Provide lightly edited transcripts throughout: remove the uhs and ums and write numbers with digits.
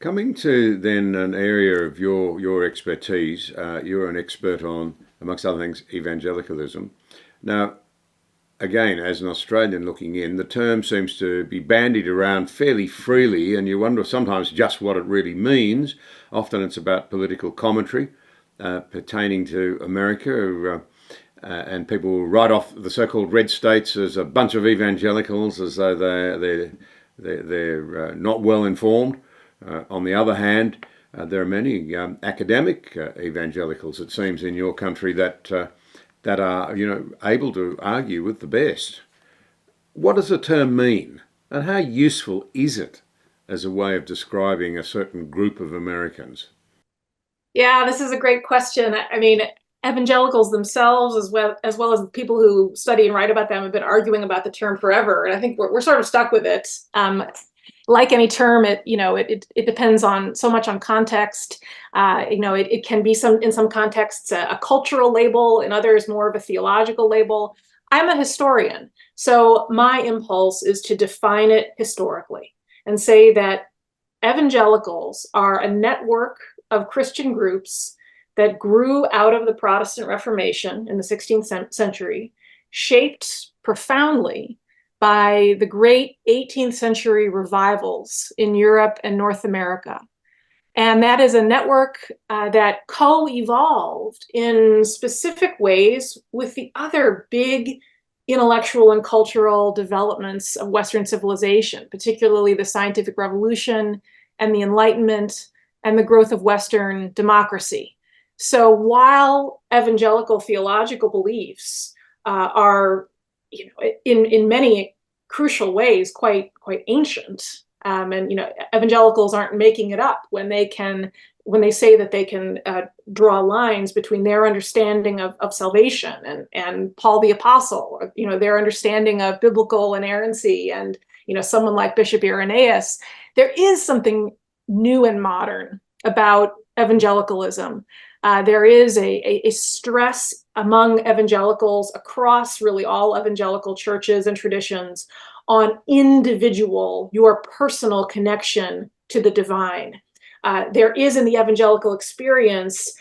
Coming to then an area of your expertise, you're an expert on, amongst other things, evangelicalism. Now, again, as an Australian looking in, the term seems to be bandied around fairly freely, and you wonder sometimes just what it really means. Often it's about political commentary pertaining to America, and people write off the so-called red states as a bunch of evangelicals, as though they're not well informed. On the other hand, there are many academic evangelicals, it seems, in your country that are, able to argue with the best. What does the term mean, and how useful is it as a way of describing a certain group of Americans? Yeah, this is a great question. I mean, evangelicals themselves, as well as the people who study and write about them, have been arguing about the term forever, and I think we're sort of stuck with it. Like any term, it depends on so much on context. It can be in some contexts a cultural label, in others more of a theological label. I'm a historian, so my impulse is to define it historically and say that evangelicals are a network of Christian groups that grew out of the Protestant Reformation in the 16th century, shaped profoundly by the great 18th century revivals in Europe and North America. And that is a network that co-evolved in specific ways with the other big intellectual and cultural developments of Western civilization, particularly the scientific revolution and the Enlightenment and the growth of Western democracy. So while evangelical theological beliefs are, in many crucial ways, quite ancient, and evangelicals aren't making it up when they say that they can draw lines between their understanding of salvation and Paul the Apostle, or, their understanding of biblical inerrancy, and someone like Bishop Irenaeus. There is something new and modern about evangelicalism. There is a stress among evangelicals across really all evangelical churches and traditions on your personal connection to the divine. There is in the evangelical experience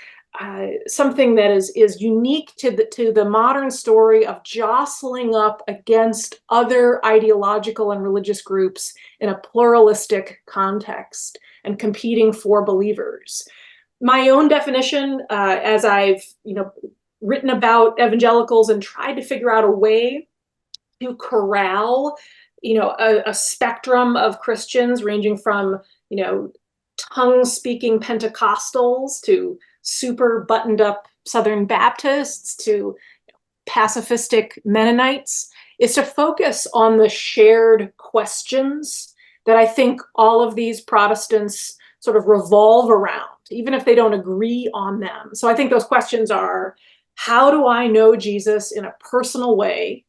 something that is unique to the modern story of jostling up against other ideological and religious groups in a pluralistic context and competing for believers. My own definition, as I've written about evangelicals and tried to figure out a way to corral a spectrum of Christians ranging from tongue-speaking Pentecostals to super buttoned up Southern Baptists to pacifistic Mennonites, is to focus on the shared questions that I think all of these Protestants sort of revolve around, even if they don't agree on them. So I think those questions are: how do I know Jesus in a personal way?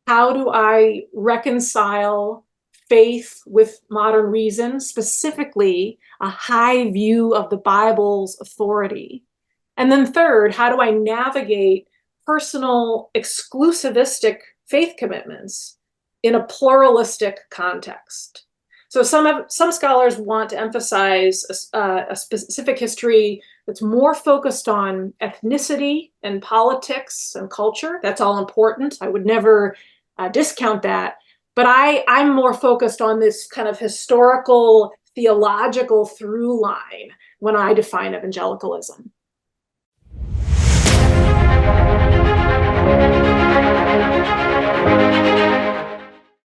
How do I reconcile faith with modern reason, specifically a high view of the Bible's authority? And then third, how do I navigate personal exclusivistic faith commitments in a pluralistic context? So some scholars want to emphasize a specific history that's more focused on ethnicity and politics and culture. That's all important. I would never discount that. But I'm more focused on this kind of historical, theological through line when I define evangelicalism.